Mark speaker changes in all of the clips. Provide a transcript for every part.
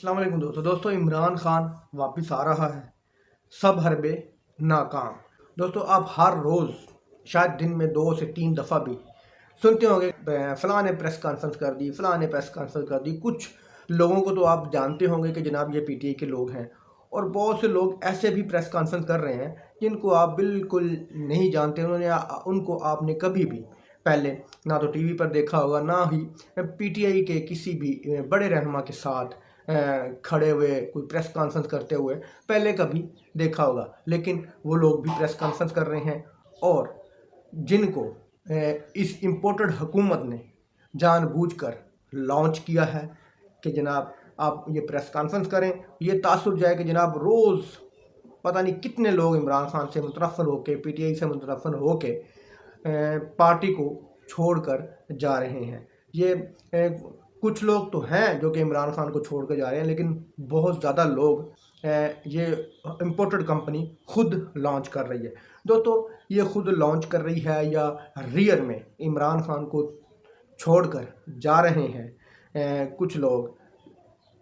Speaker 1: अस्सलाम वालेकुम दोस्तों इमरान खान वापस आ रहा है। सब हरबे नाकाम। दोस्तों आप हर रोज़ शायद दिन में 2 से 3 दफ़ा भी सुनते होंगे फ़लाँ ने प्रेस कॉन्फ्रेंस कर दी, फ़लाँ ने प्रेस कॉन्फ्रेंस कर दी। कुछ लोगों को तो आप जानते होंगे कि जनाब ये पीटीआई के लोग हैं, और बहुत से लोग ऐसे भी प्रेस कॉन्फ्रेंस कर रहे हैं जिनको आप बिल्कुल नहीं जानते। उनको आपने कभी भी पहले ना तो टीवी पर देखा होगा, ना ही पीटीआई के किसी भी बड़े रहनुमा के साथ खड़े हुए कोई प्रेस कॉन्फ्रेंस करते हुए पहले कभी देखा होगा। लेकिन वो लोग भी प्रेस कॉन्फ्रेंस कर रहे हैं, और जिनको इस इम्पोर्टेड हुकूमत ने जानबूझकर लॉन्च किया है कि जनाब आप ये प्रेस कॉन्फ्रेंस करें। ये तासुर जाए कि जनाब रोज़ पता नहीं कितने लोग इमरान खान से मुतनफ़्फ़र होके, पीटीआई से मुतनफ़्फ़र होके पार्टी को छोड़कर जा रहे हैं। ये कुछ लोग तो हैं जो कि इमरान खान को छोड़ कर जा रहे हैं, लेकिन बहुत ज़्यादा लोग ये इम्पोर्टेड कंपनी खुद लॉन्च कर रही है। दोस्तों ये खुद लॉन्च कर रही है या रियर में इमरान खान को छोड़कर जा रहे हैं कुछ लोग,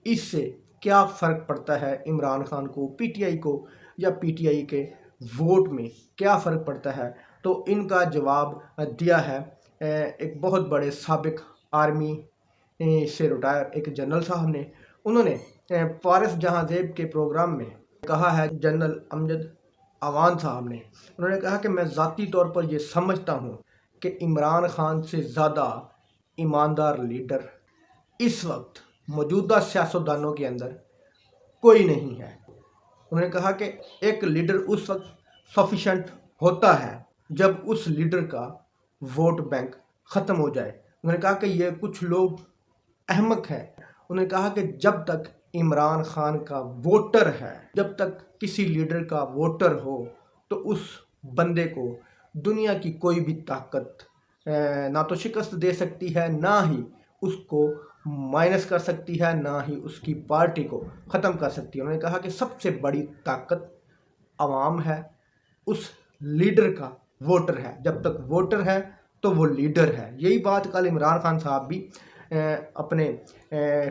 Speaker 1: इससे क्या फ़र्क पड़ता है इमरान खान को, पीटीआई को, या पीटीआई के वोट में क्या फ़र्क पड़ता है? तो इनका जवाब दिया है एक बहुत बड़े साबिक आर्मी से रिटायर एक जनरल साहब ने। उन्होंने फारिस जहांज़ेब के प्रोग्राम में कहा है, जनरल अमजद अवान साहब ने, उन्होंने कहा कि मैं ज़ाती तौर पर ये समझता हूँ कि इमरान खान से ज़्यादा ईमानदार लीडर इस वक्त मौजूदा सियासतदानों के अंदर कोई नहीं है। उन्होंने कहा कि एक लीडर उस वक्त सफिशेंट होता है जब उस लीडर का वोट बैंक ख़त्म हो जाए। उन्होंने कहा कि ये कुछ लोग अहमक हैं। उन्होंने कहा कि जब तक इमरान खान का वोटर है, जब तक किसी लीडर का वोटर हो, तो उस बंदे को दुनिया की कोई भी ताकत ना तो शिकस्त दे सकती है, ना ही उसको माइनस कर सकती है, ना ही उसकी पार्टी को ख़त्म कर सकती है। उन्होंने कहा कि सबसे बड़ी ताकत आवाम है, उस लीडर का वोटर है। जब तक वोटर है तो वो लीडर है। यही बात कल इमरान खान साहब भी अपने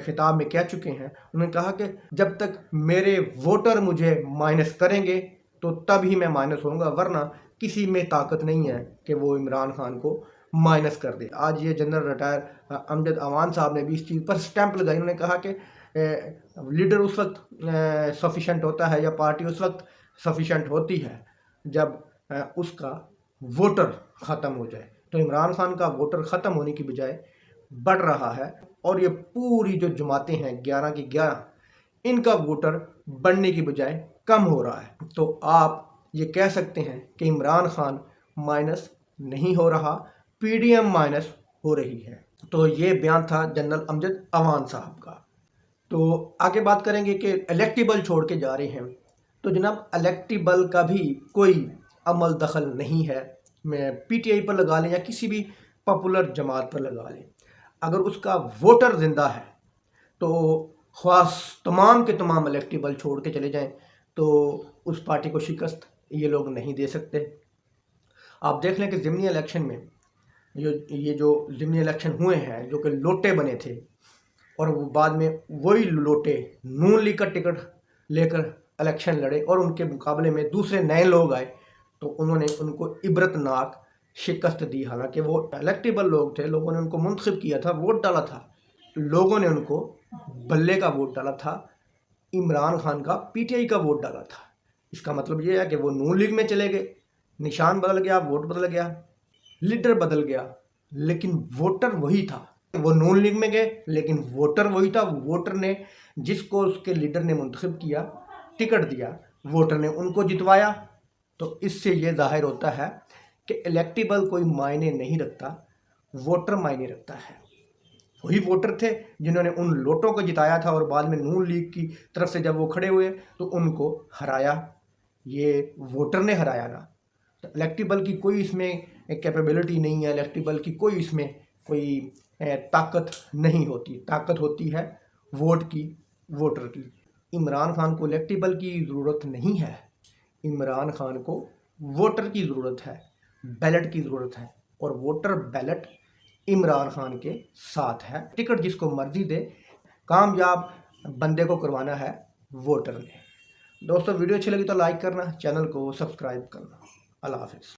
Speaker 1: खिताब में कह चुके हैं। उन्होंने कहा कि जब तक मेरे वोटर मुझे माइनस करेंगे तो तभी मैं माइनस होऊंगा, वरना किसी में ताकत नहीं है कि वो इमरान खान को माइनस कर दे। आज ये जनरल रिटायर अमजद अवान साहब ने भी इस चीज़ पर स्टैंप लगाई। उन्होंने कहा कि लीडर उस वक्त सफिशेंट होता है, या पार्टी उस वक्त सफिशेंट होती है जब उसका वोटर ख़त्म हो जाए। तो इमरान खान का वोटर ख़त्म होने की बजाय बढ़ रहा है, और ये पूरी जो जमातें हैं 11 की 11, इनका वोटर बढ़ने की बजाय कम हो रहा है। तो आप ये कह सकते हैं कि इमरान खान माइनस नहीं हो रहा, पीडीएम माइनस हो रही है। तो ये बयान था जनरल अमजद अवान साहब का। तो आगे बात करेंगे कि इलेक्टेबल छोड़ के जा रहे हैं। तो जनाब इलेक्टेबल का भी कोई अमल दखल नहीं है। मैं पीटीआई पर लगा लें या किसी भी पॉपुलर जमात पर लगा लें, अगर उसका वोटर ज़िंदा है तो ख़ास तमाम के तमाम इलेक्टेबल छोड़ के चले जाएं तो उस पार्टी को शिकस्त ये लोग नहीं दे सकते। आप देख लें कि ज़िमनी इलेक्शन में ये जो ज़िमनी इलेक्शन हुए हैं, जो कि लोटे बने थे, और वो बाद में वही लोटे नून लीग का टिकट लेकर इलेक्शन लड़े, और उनके मुकाबले में दूसरे नए लोग आए तो उन्होंने उनको इबरतनाक शिकस्त दी। हालांकि वो इलेक्टेबल लोग थे, लोगों ने उनको मुंतखब किया था, वोट डाला था, लोगों ने उनको बल्ले का वोट डाला था, इमरान खान का पीटीआई का वोट डाला था। इसका मतलब ये है कि वो नून लीग में चले गए, निशान बदल गया, वोट बदल गया, लीडर बदल गया, लेकिन वोटर वही था। वो नून लीग में गए लेकिन वोटर वही था। वोटर ने जिसको उसके लीडर ने मुंतखब किया, टिकट दिया, वोटर ने उनको जितवाया। तो इससे ये जाहिर होता है कि इलेक्टेबल कोई मायने नहीं रखता, वोटर मायने रखता है। वही वोटर थे जिन्होंने उन लोटों को जिताया था, और बाद में नून लीग की तरफ से जब वो खड़े हुए तो उनको हराया। ये वोटर ने हराया ना। तो इलेक्टेबल की कोई इसमें कैपेबिलिटी नहीं है, इलेक्टेबल की कोई इसमें कोई ताकत नहीं होती। ताकत होती है वोट की, वोटर की। इमरान खान को इलेक्टेबल की ज़रूरत नहीं है, इमरान खान को वोटर की ज़रूरत है, बैलेट की ज़रूरत है, और वोटर बैलेट इमरान खान के साथ है। टिकट जिसको मर्जी दे, कामयाब बंदे को करवाना है वोटर ने। दोस्तों वीडियो अच्छी लगी तो लाइक करना, चैनल को सब्सक्राइब करना। अल्लाह हाफिज़।